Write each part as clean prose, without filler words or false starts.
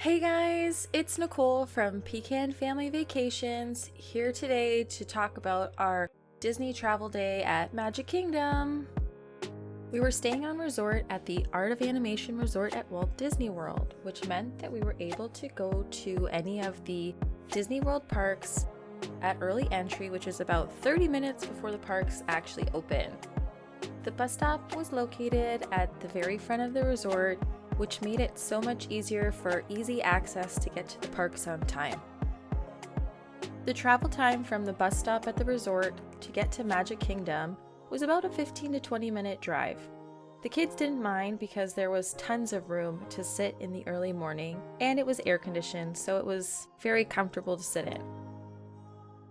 Hey guys, it's Nicole from Pecan Family Vacations, here today to talk about our Disney travel day at Magic Kingdom. We were staying on resort at the Art of Animation Resort at Walt Disney World, which meant that we were able to go to any of the Disney World parks at early entry, which is about 30 minutes before the parks actually open. The bus stop was located at the very front of the resort, which made it so much easier for easy access to get to the parks on time. The travel time from the bus stop at the resort to get to Magic Kingdom was about a 15 to 20 minute drive. The kids didn't mind because there was tons of room to sit in the early morning and it was air conditioned, so it was very comfortable to sit in.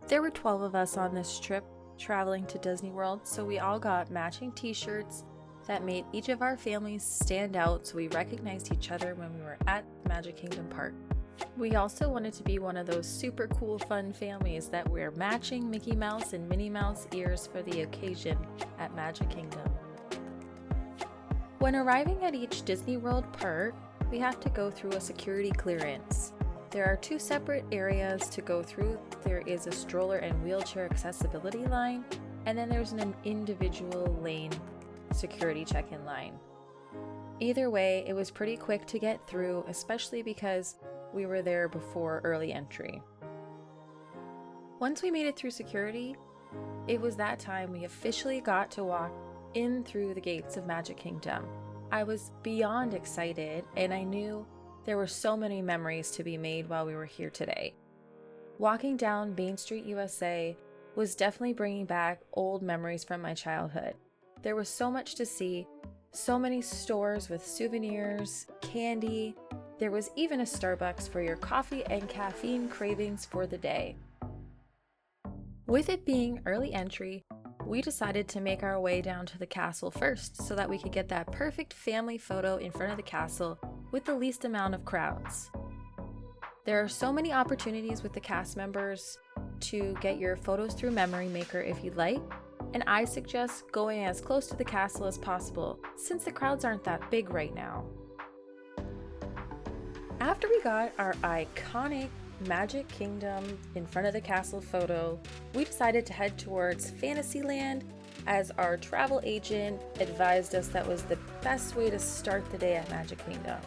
There were 12 of us on this trip traveling to Disney World, so we all got matching t-shirts that made each of our families stand out so we recognized each other when we were at Magic Kingdom Park. We also wanted to be one of those super cool fun families that wear matching Mickey Mouse and Minnie Mouse ears for the occasion at Magic Kingdom. When arriving at each Disney World park, we have to go through a security clearance. There are two separate areas to go through. There is a stroller and wheelchair accessibility line, and then there's an individual lane security check-in line. Either way, it was pretty quick to get through, especially because we were there before early entry. Once we made it through security, it was that time we officially got to walk in through the gates of Magic Kingdom. I was beyond excited, and I knew there were so many memories to be made while we were here today. Walking down Main Street, USA was definitely bringing back old memories from my childhood. There was so much to see, so many stores with souvenirs, candy. There was even a Starbucks for your coffee and caffeine cravings for the day. With it being early entry, we decided to make our way down to the castle first so that we could get that perfect family photo in front of the castle with the least amount of crowds. There are so many opportunities with the cast members to get your photos through Memory Maker if you'd like, and I suggest going as close to the castle as possible since the crowds aren't that big right now. After we got our iconic Magic Kingdom in front of the castle photo, we decided to head towards Fantasyland as our travel agent advised us that was the best way to start the day at Magic Kingdom.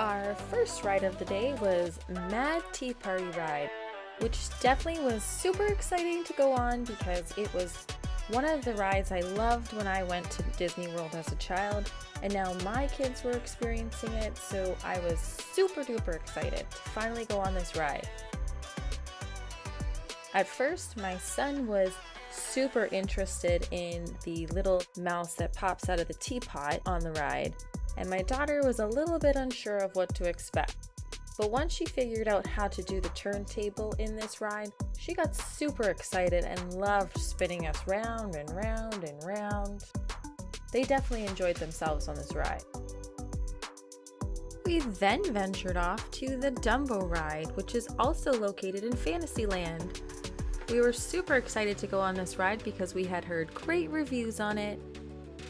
Our first ride of the day was Mad Tea Party Ride, which definitely was super exciting to go on because it was one of the rides I loved when I went to Disney World as a child, and now my kids were experiencing it, so I was super duper excited to finally go on this ride. At first, my son was super interested in the little mouse that pops out of the teapot on the ride, and my daughter was a little bit unsure of what to expect. But once she figured out how to do the turntable in this ride, she got super excited and loved spinning us round and round and round. They definitely enjoyed themselves on this ride. We then ventured off to the Dumbo ride, which is also located in Fantasyland. We were super excited to go on this ride because we had heard great reviews on it.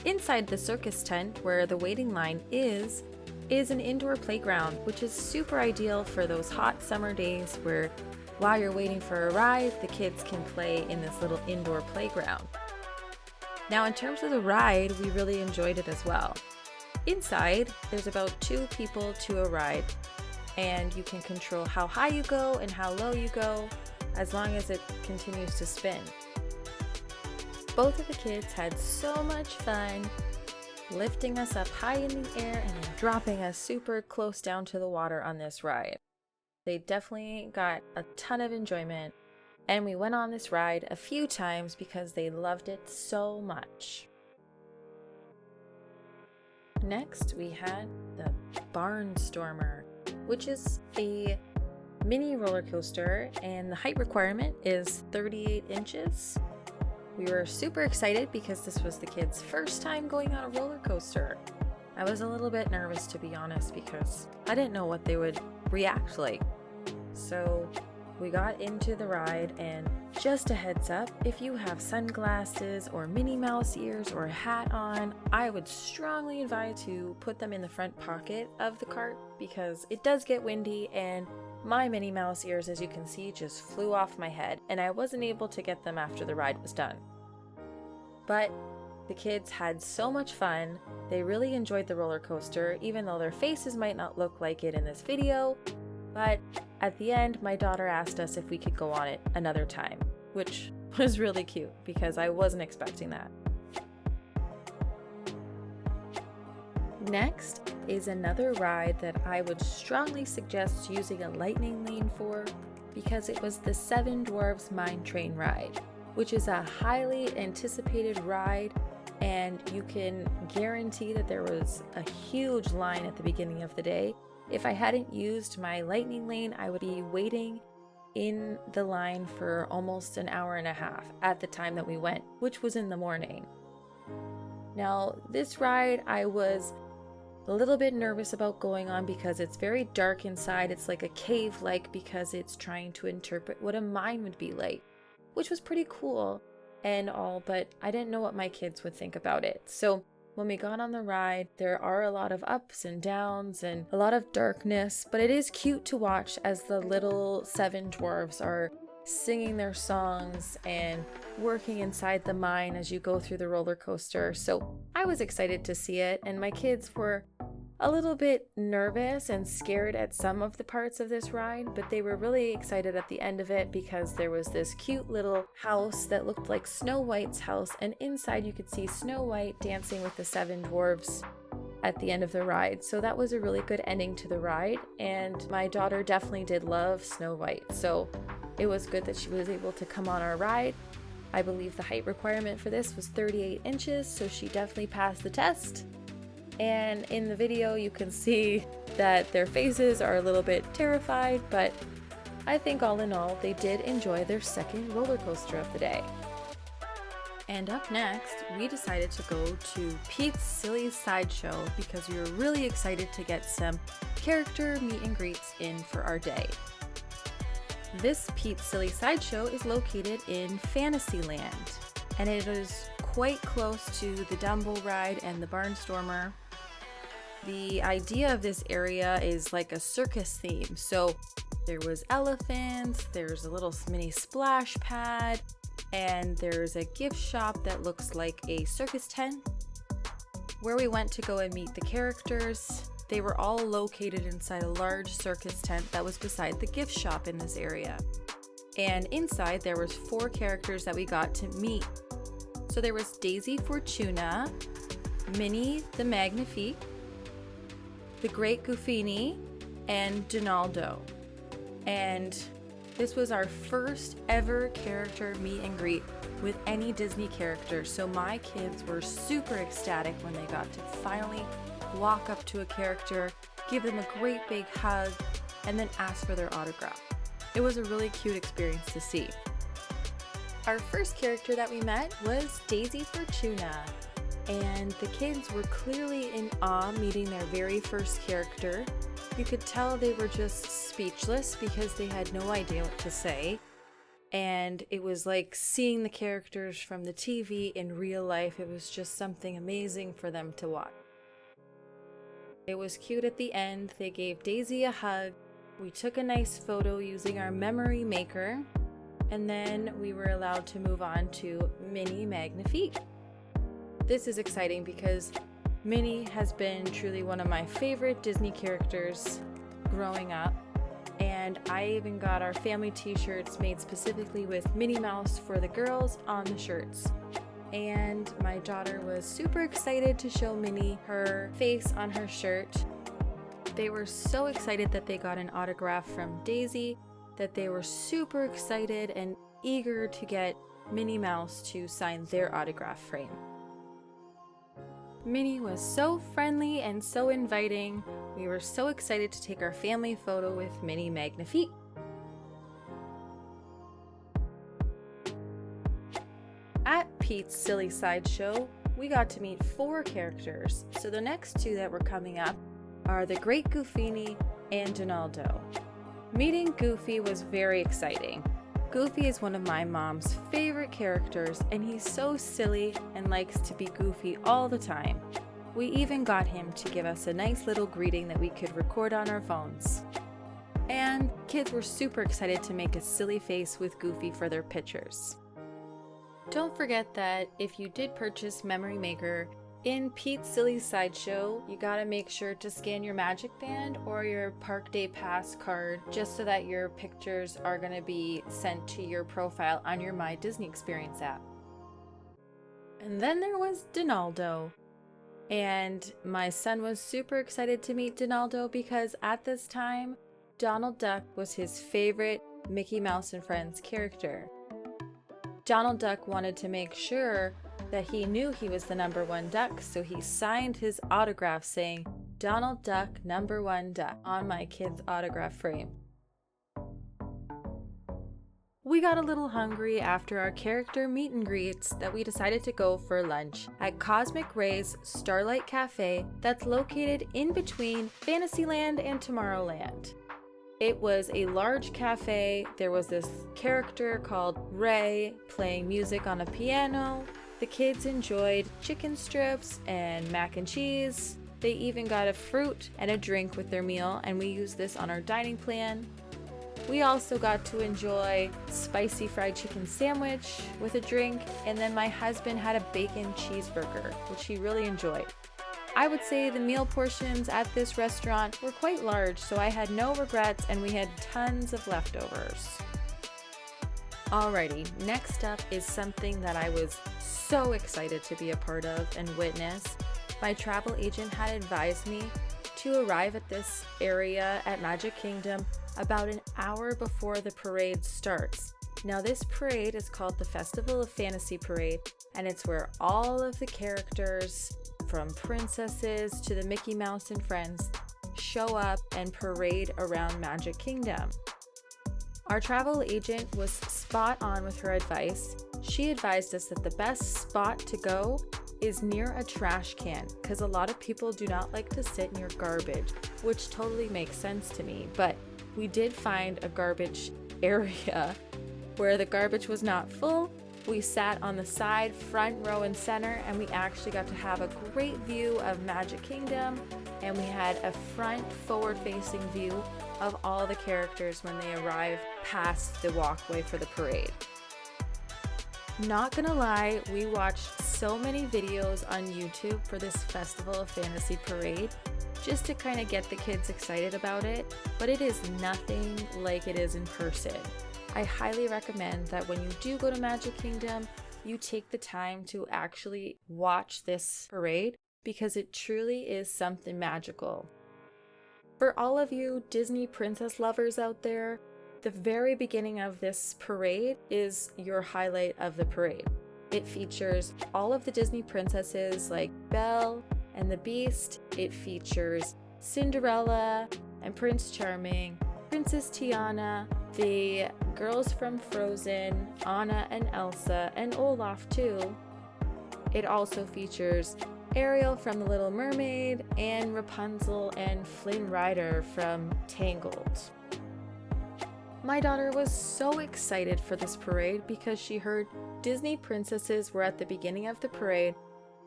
Inside the circus tent, where the waiting line is an indoor playground, which is super ideal for those hot summer days where while you're waiting for a ride, the kids can play in this little indoor playground. Now, in terms of the ride, we really enjoyed it as well. Inside, there's about 2 people to a ride, and you can control how high you go and how low you go as long as it continues to spin. Both of the kids had so much fun lifting us up high in the air and then dropping us super close down to the water on this ride. They definitely got a ton of enjoyment, and we went on this ride a few times because they loved it so much. Next, we had the Barnstormer, which is a mini roller coaster, and the height requirement is 38 inches. We were super excited because this was the kids' first time going on a roller coaster. I was a little bit nervous, to be honest, because I didn't know what they would react like. So we got into the ride, and just a heads up, if you have sunglasses or Minnie Mouse ears or a hat on, I would strongly advise to put them in the front pocket of the cart because it does get windy, and my Minnie Mouse ears, as you can see, just flew off my head, and I wasn't able to get them after the ride was done. But the kids had so much fun. They really enjoyed the roller coaster, even though their faces might not look like it in this video. But at the end, my daughter asked us if we could go on it another time, which was really cute because I wasn't expecting that. Next is another ride that I would strongly suggest using a lightning lane for because it was the Dwarfs Mine Train ride, which is a highly anticipated ride, and you can guarantee that there was a huge line at the beginning of the day. If I hadn't used my lightning lane, I would be waiting in the line for almost an hour and a half at the time that we went, which was in the morning. Now, this ride I was a little bit nervous about going on because it's very dark inside. It's like a cave-like because it's trying to interpret what a mine would be like, which was pretty cool and all, but I didn't know what my kids would think about it. So when we got on the ride, there are a lot of ups and downs and a lot of darkness, but it is cute to watch as the little 7 dwarves are singing their songs and working inside the mine as you go through the roller coaster. So I was excited to see it, and my kids were a little bit nervous and scared at some of the parts of this ride, but they were really excited at the end of it because there was this cute little house that looked like Snow White's house, and inside you could see Snow White dancing with the 7 dwarves at the end of the ride. So that was a really good ending to the ride, and my daughter definitely did love Snow White, so it was good that she was able to come on our ride. I believe the height requirement for this was 38 inches, so she definitely passed the test. And in the video you can see that their faces are a little bit terrified, but I think all in all they did enjoy their second roller coaster of the day. And up next, we decided to go to Pete's Silly Sideshow because we were really excited to get some character meet and greets in for our day. This Pete's Silly Sideshow is located in Fantasyland, and it is quite close to the Dumbo ride and the Barnstormer. The idea of this area is like a circus theme, so there was elephants, there's a little mini splash pad, and there's a gift shop that looks like a circus tent. Where we went to go and meet the characters, they were all located inside a large circus tent that was beside the gift shop in this area. And inside there was 4 characters that we got to meet. So there was Daisy Fortuna, Minnie the Magnifique, the Great Goofini, and Donaldo. And this was our first ever character meet and greet with any Disney character, so my kids were super ecstatic when they got to finally walk up to a character, give them a great big hug, and then ask for their autograph. It was a really cute experience to see. Our first character that we met was Daisy Fortuna, and the kids were clearly in awe meeting their very first character. You could tell they were just speechless because they had no idea what to say, and it was like seeing the characters from the TV in real life. It was just something amazing for them to watch. It was cute at the end. They gave Daisy a hug. We took a nice photo using our memory maker, and then we were allowed to move on to Minnie Magnifique. This is exciting because Minnie has been truly one of my favorite Disney characters growing up, and I even got our family t-shirts made specifically with Minnie Mouse for the girls on the shirts. And my daughter was super excited to show Minnie her face on her shirt. They were so excited that they got an autograph from Daisy that they were super excited and eager to get Minnie Mouse to sign their autograph frame. Minnie was so friendly and so inviting. We were so excited to take our family photo with Minnie Magnifique. At Pete's Silly Sideshow, we got to meet 4 characters, so the next 2 that were coming up are the Great Goofini and Donaldo. Meeting Goofy was very exciting. Goofy is one of my mom's favorite characters, and he's so silly and likes to be goofy all the time. We even got him to give us a nice little greeting that we could record on our phones. And kids were super excited to make a silly face with Goofy for their pictures. Don't forget that if you did purchase Memory Maker, in Pete's Silly Sideshow, you gotta make sure to scan your Magic Band or your Park Day Pass card just so that your pictures are gonna be sent to your profile on your My Disney Experience app. And then there was Donaldo. And my son was super excited to meet Donaldo because at this time, Donald Duck was his favorite Mickey Mouse and Friends character. Donald Duck wanted to make sure that he knew he was the #1 duck, so he signed his autograph saying, "Donald Duck, #1 duck," on my kid's autograph frame. We got a little hungry after our character meet and greets that we decided to go for lunch at Cosmic Ray's Starlight Cafe that's located in between Fantasyland and Tomorrowland. It was a large cafe. There was this character called Ray playing music on a piano. The kids enjoyed chicken strips and mac and cheese. They even got a fruit and a drink with their meal, and we used this on our dining plan. We also got to enjoy spicy fried chicken sandwich with a drink, and then my husband had a bacon cheeseburger, which he really enjoyed. I would say the meal portions at this restaurant were quite large, so I had no regrets and we had tons of leftovers. Alrighty, next up is something that I was so excited to be a part of and witness. My travel agent had advised me to arrive at this area at Magic Kingdom about an hour before the parade starts. Now this parade is called the Festival of Fantasy Parade, and it's where all of the characters from princesses to the Mickey Mouse and Friends show up and parade around Magic Kingdom. Our travel agent was spot on with her advice. She advised us that the best spot to go is near a trash can because a lot of people do not like to sit near garbage, which totally makes sense to me, but we did find a garbage area where the garbage was not full. We sat on the side, front row and center, and we actually got to have a great view of Magic Kingdom, and we had a front forward-facing view of all the characters when they arrive past the walkway for the parade. Not gonna lie, we watched so many videos on YouTube for this Festival of Fantasy Parade just to kind of get the kids excited about it, but it is nothing like it is in person. I highly recommend that when you do go to Magic Kingdom, you take the time to actually watch this parade because it truly is something magical. For all of you Disney princess lovers out there, the very beginning of this parade is your highlight of the parade. It features all of the Disney princesses like Belle and the Beast. It features Cinderella and Prince Charming, Princess Tiana, the girls from Frozen, Anna and Elsa, and Olaf too. It also features Ariel from The Little Mermaid and Rapunzel and Flynn Rider from Tangled. My daughter was so excited for this parade because she heard Disney princesses were at the beginning of the parade,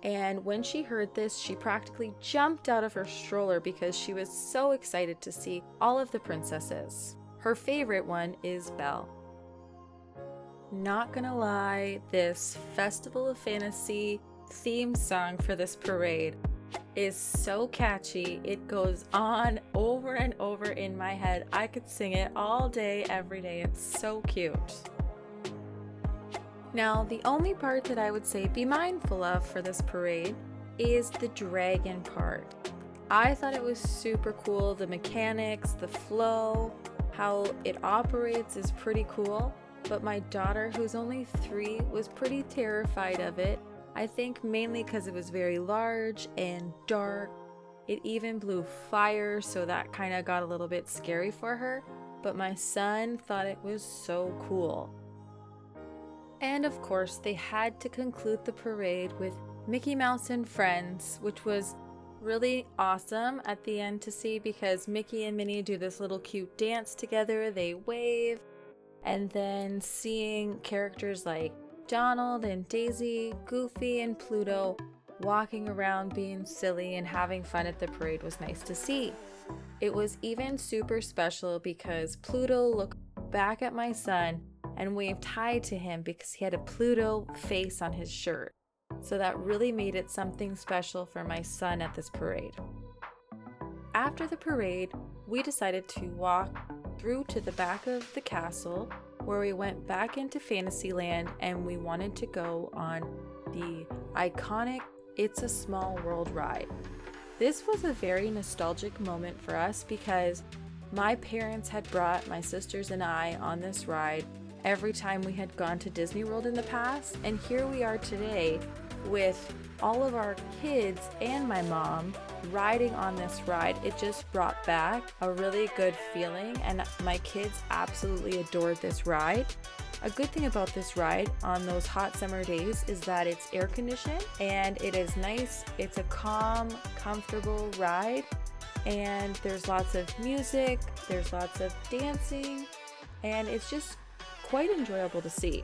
and when she heard this, she practically jumped out of her stroller because she was so excited to see all of the princesses. Her favorite one is Belle. Not gonna lie, this Festival of Fantasy theme song for this parade is so catchy. It goes on over and over in my head. I could sing it all day, every day. It's so cute. Now, the only part that I would say be mindful of for this parade is the dragon part. I thought it was super cool. The mechanics, the flow, how it operates is pretty cool. But my daughter, who's only 3, was pretty terrified of it. I think mainly because it was very large and dark. It even blew fire, so that kind of got a little bit scary for her. But my son thought it was so cool. And of course, they had to conclude the parade with Mickey Mouse and Friends, which was really awesome at the end to see because Mickey and Minnie do this little cute dance together. They wave, and then seeing characters like Donald and Daisy, Goofy and Pluto walking around being silly and having fun at the parade was nice to see. It was even super special because Pluto looked back at my son and waved hi to him because he had a Pluto face on his shirt. So that really made it something special for my son at this parade. After the parade, we decided to walk through to the back of the castle where we went back into Fantasyland and we wanted to go on the iconic It's a Small World ride. This was a very nostalgic moment for us because my parents had brought my sisters and I on this ride every time we had gone to Disney World in the past, and here we are today with all of our kids and my mom riding on this ride. It just brought back a really good feeling, and my kids absolutely adored this ride. A good thing about this ride on those hot summer days is that it's air conditioned and it is nice. It's a calm, comfortable ride, and there's lots of music, there's lots of dancing, and it's just quite enjoyable to see.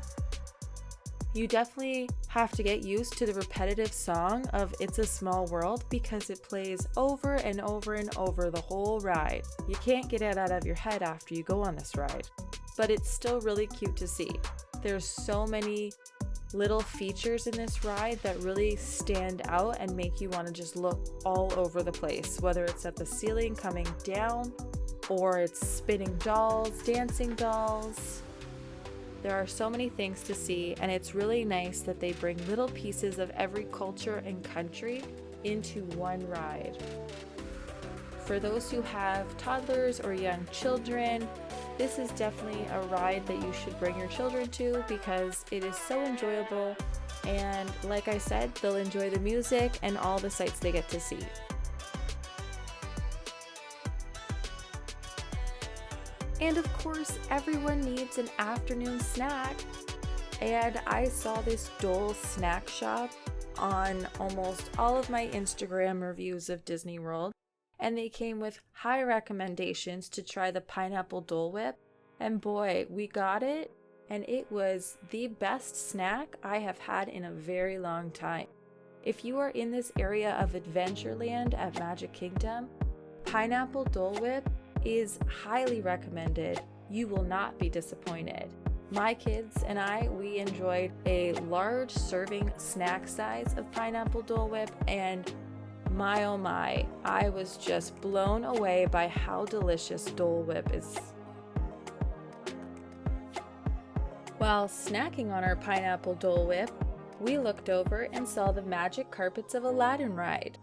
You definitely have to get used to the repetitive song of It's a Small World because it plays over and over and over the whole ride. You can't get it out of your head after you go on this ride, but it's still really cute to see. There's so many little features in this ride that really stand out and make you want to just look all over the place, whether it's at the ceiling coming down or it's spinning dolls, dancing dolls. There are so many things to see, and it's really nice that they bring little pieces of every culture and country into one ride. For those who have toddlers or young children, this is definitely a ride that you should bring your children to because it is so enjoyable, and like I said, they'll enjoy the music and all the sights they get to see. And of course, everyone needs an afternoon snack. And I saw this Dole snack shop on almost all of my Instagram reviews of Disney World. And they came with high recommendations to try the pineapple Dole Whip. And boy, we got it. And it was the best snack I have had in a very long time. If you are in this area of Adventureland at Magic Kingdom, pineapple Dole Whip is highly recommended. You will not be disappointed. My kids and I, we enjoyed a large serving snack size of pineapple Dole Whip, and my oh my, I was just blown away by how delicious Dole Whip is. While snacking on our pineapple Dole Whip, we looked over and saw the Magic Carpets of Aladdin ride,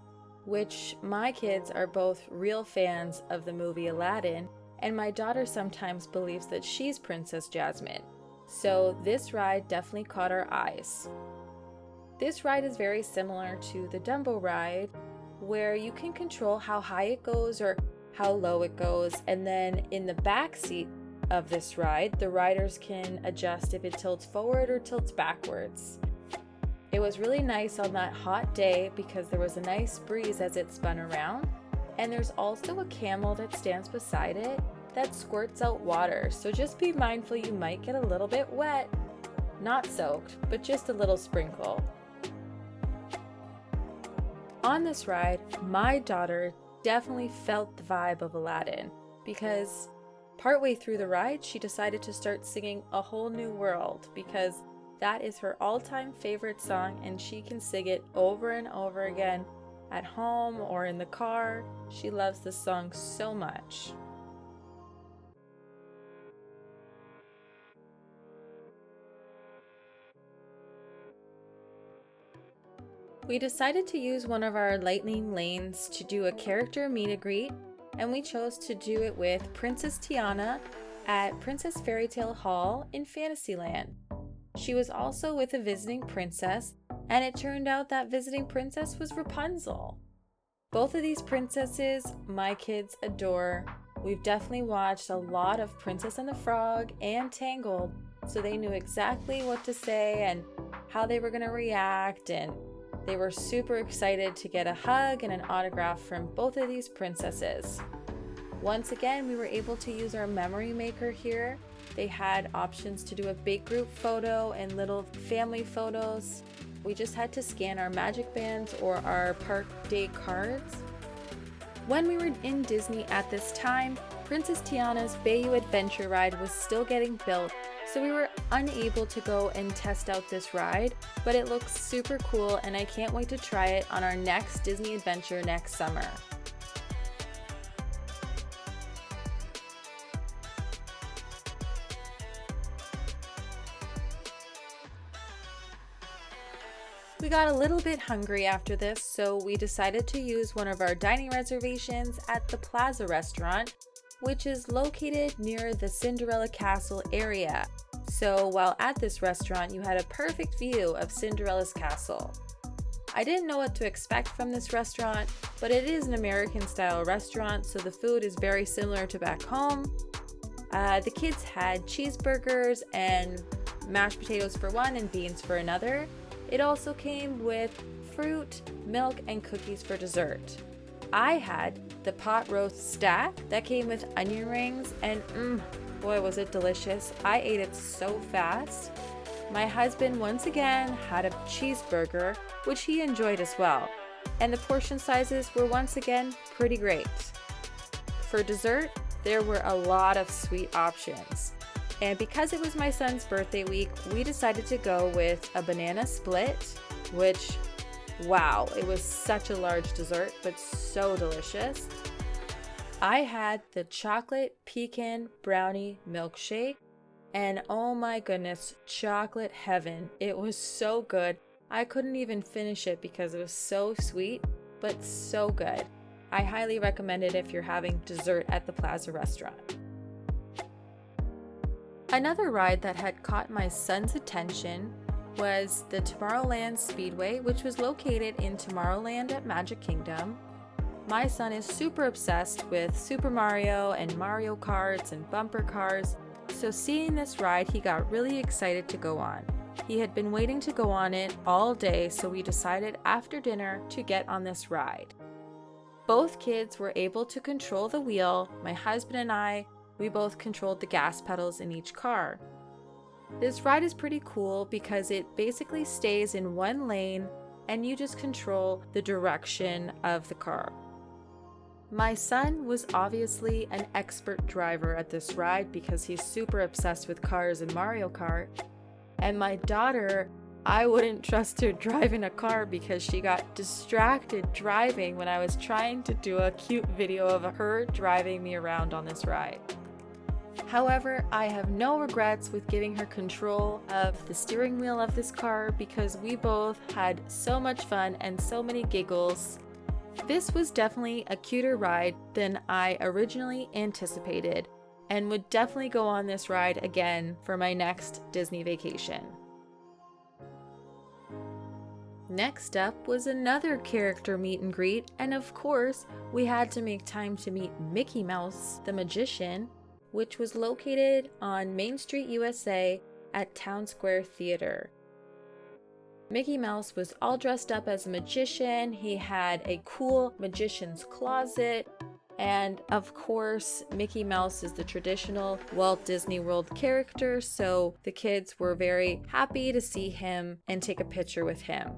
which my kids are both real fans of the movie Aladdin, and my daughter sometimes believes that she's Princess Jasmine. So this ride definitely caught our eyes. This ride is very similar to the Dumbo ride, where you can control how high it goes or how low it goes, and then in the back seat of this ride, the riders can adjust if it tilts forward or tilts backwards. It was really nice on that hot day because there was a nice breeze as it spun around, and there's also a camel that stands beside it that squirts out water, so just be mindful you might get a little bit wet. Not soaked, but just a little sprinkle. On this ride, my daughter definitely felt the vibe of Aladdin because partway through the ride, she decided to start singing A Whole New World because that is her all-time favorite song, and she can sing it over and over again at home or in the car. She loves this song so much. We decided to use one of our lightning lanes to do a character meet and greet, and we chose to do it with Princess Tiana at Princess Fairy Tale Hall in Fantasyland. She was also with a visiting princess, and it turned out that visiting princess was Rapunzel. Both of these princesses my kids adore. We've definitely watched a lot of Princess and the Frog and Tangled, so they knew exactly what to say and how they were going to react, and They were super excited to get a hug and an autograph from both of these princesses. Once again, we were able to use our memory maker here. They had options to do a big group photo and little family photos. We just had to scan our magic bands or our park day cards. When we were in Disney at this time, Princess Tiana's Bayou Adventure ride was still getting built, so we were unable to go and test out this ride, but it looks super cool and I can't wait to try it on our next Disney adventure next summer. We got a little bit hungry after this, so we decided to use one of our dining reservations at the Plaza restaurant, which is located near the Cinderella Castle area. So while at this restaurant, you had a perfect view of Cinderella's castle. I didn't know what to expect from this restaurant, but it is an American style restaurant, so the food is very similar to back home. The kids had cheeseburgers and mashed potatoes for one and beans for another. It also came with fruit, milk, and cookies for dessert. I had the pot roast stack that came with onion rings, and boy was it delicious. I ate it so fast. My husband once again had a cheeseburger, which he enjoyed as well. And the portion sizes were once again pretty great. For dessert, there were a lot of sweet options. And because it was my son's birthday week, we decided to go with a banana split, which, wow, it was such a large dessert, but so delicious. I had the chocolate pecan brownie milkshake, and oh my goodness, chocolate heaven. It was so good. I couldn't even finish it because it was so sweet, but so good. I highly recommend it if you're having dessert at the Plaza restaurant. Another ride that had caught my son's attention was the Tomorrowland Speedway, which was located in Tomorrowland at Magic Kingdom. My son is super obsessed with Super Mario and Mario Karts and bumper cars, so seeing this ride, he got really excited to go on. He had been waiting to go on it all day, so we decided after dinner to get on this ride. Both kids were able to control the wheel. My husband and we both controlled the gas pedals in each car. This ride is pretty cool because it basically stays in one lane and you just control the direction of the car. My son was obviously an expert driver at this ride because he's super obsessed with cars and Mario Kart. And my daughter, I wouldn't trust her driving a car because she got distracted driving when I was trying to do a cute video of her driving me around on this ride. However, I have no regrets with giving her control of the steering wheel of this car because we both had so much fun and so many giggles. This was definitely a cuter ride than I originally anticipated and would definitely go on this ride again for my next Disney vacation. Next up was another character meet and greet, and of course, we had to make time to meet Mickey Mouse, the magician, which was located on Main Street, USA at Town Square Theater. Mickey Mouse was all dressed up as a magician. He had a cool magician's closet. And of course, Mickey Mouse is the traditional Walt Disney World character, so the kids were very happy to see him and take a picture with him.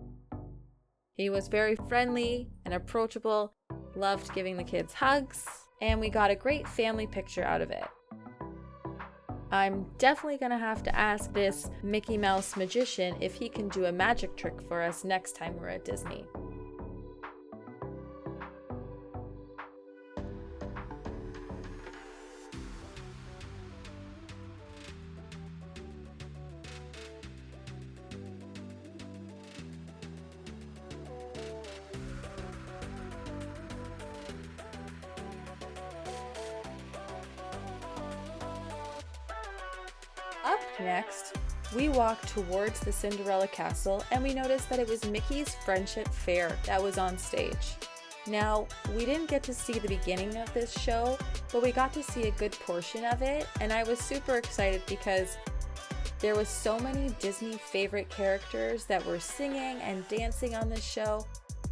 He was very friendly and approachable, loved giving the kids hugs, and we got a great family picture out of it. I'm definitely gonna have to ask this Mickey Mouse magician if he can do a magic trick for us next time we're at Disney. Up next, we walked towards the Cinderella Castle and we noticed that it was Mickey's Friendship Fair that was on stage. Now, we didn't get to see the beginning of this show, but we got to see a good portion of it, and I was super excited because There was so many Disney favorite characters that were singing and dancing on this show.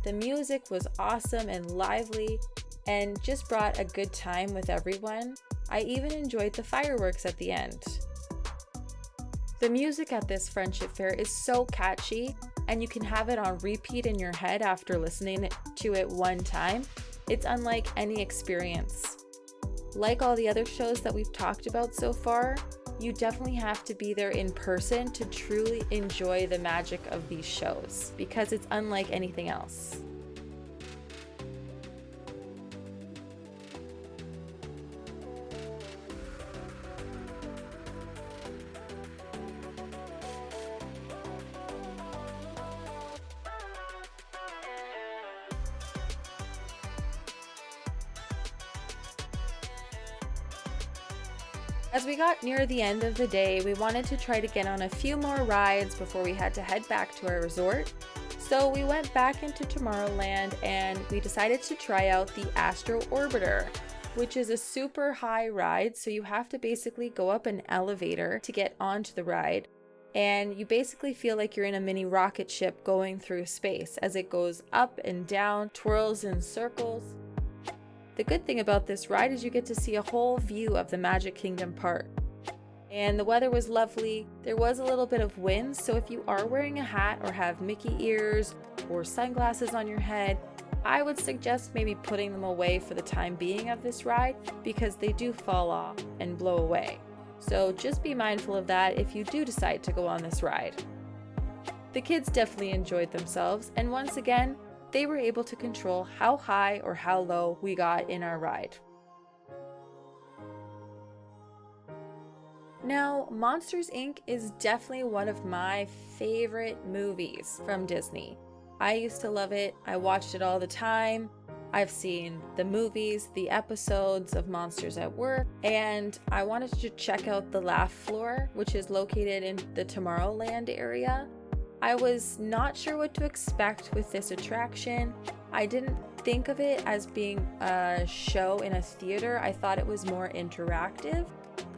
The music was awesome and lively and just brought a good time with everyone. I even enjoyed the fireworks at the end. The music at this Friendship Fair is so catchy, and you can have it on repeat in your head after listening to it one time. It's unlike any experience. Like all the other shows that we've talked about so far, you definitely have to be there in person to truly enjoy the magic of these shows, because it's unlike anything else. As we got near the end of the day, we wanted to try to get on a few more rides before we had to head back to our resort. So we went back into Tomorrowland and we decided to try out the Astro Orbiter, which is a super high ride. So you have to basically go up an elevator to get onto the ride. And you basically feel like you're in a mini rocket ship going through space as it goes up and down, twirls in circles. The good thing about this ride is you get to see a whole view of the Magic Kingdom park. And the weather was lovely. There was a little bit of wind, so if you are wearing a hat or have Mickey ears or sunglasses on your head, I would suggest maybe putting them away for the time being of this ride because they do fall off and blow away. So just be mindful of that if you do decide to go on this ride. The kids definitely enjoyed themselves, and once again, they were able to control how high or how low we got in our ride. Now, Monsters, Inc. is definitely one of my favorite movies from Disney. I used to love it. I watched it all the time. I've seen the movies, the episodes of Monsters at Work, and I wanted to check out the Laugh Floor, which is located in the Tomorrowland area. I was not sure what to expect with this attraction. I didn't think of it as being a show in a theater. I thought it was more interactive,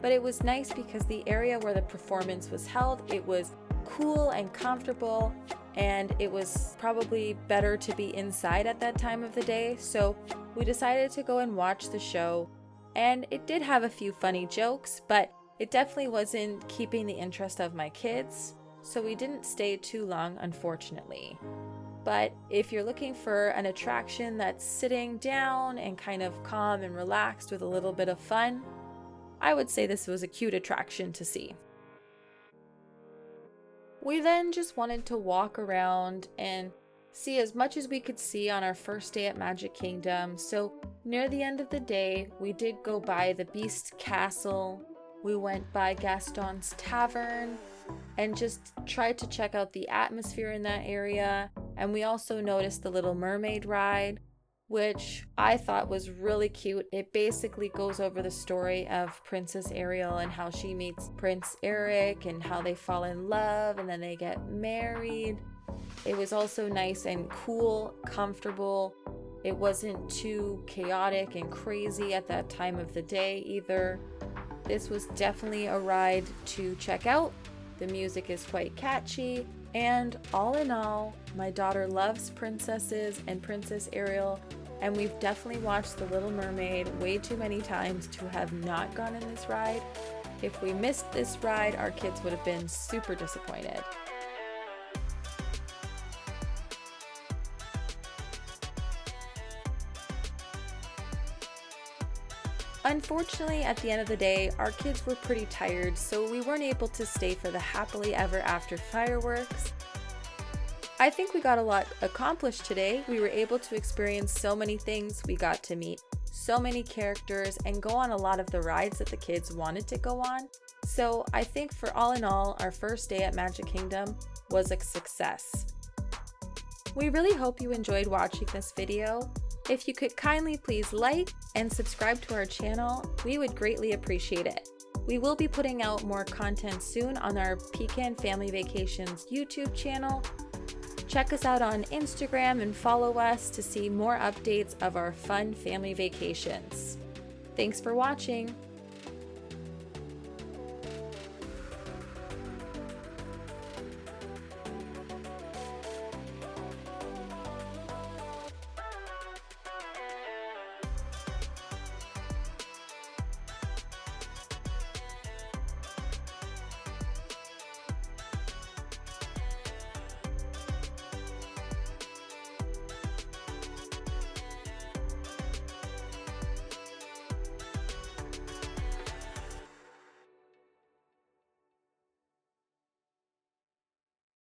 but it was nice because the area where the performance was held, it was cool and comfortable, and it was probably better to be inside at that time of the day. So we decided to go and watch the show, and it did have a few funny jokes, but it definitely wasn't keeping the interest of my kids. So we didn't stay too long, unfortunately. But if you're looking for an attraction that's sitting down and kind of calm and relaxed with a little bit of fun, I would say this was a cute attraction to see. We then just wanted to walk around and see as much as we could see on our first day at Magic Kingdom. So near the end of the day, we did go by the Beast Castle. We went by Gaston's Tavern and just tried to check out the atmosphere in that area. And we also noticed the Little Mermaid ride, which I thought was really cute. It basically goes over the story of Princess Ariel and how she meets Prince Eric and how they fall in love and then they get married. It was also nice and cool, comfortable. It wasn't too chaotic and crazy at that time of the day either. This was definitely a ride to check out. The music is quite catchy, and all in all, my daughter loves princesses and Princess Ariel, and we've definitely watched The Little Mermaid way too many times to have not gone in this ride. If we missed this ride, our kids would have been super disappointed. Unfortunately, at the end of the day, our kids were pretty tired, so we weren't able to stay for the happily ever after fireworks. I think we got a lot accomplished today. We were able to experience so many things. We got to meet so many characters and go on a lot of the rides that the kids wanted to go on. So I think for all in all, our first day at Magic Kingdom was a success. We really hope you enjoyed watching this video. If you could kindly please like and subscribe to our channel, we would greatly appreciate it. We will be putting out more content soon on our Pecan Family Vacations YouTube channel. Check us out on Instagram and follow us to see more updates of our fun family vacations. Thanks for watching.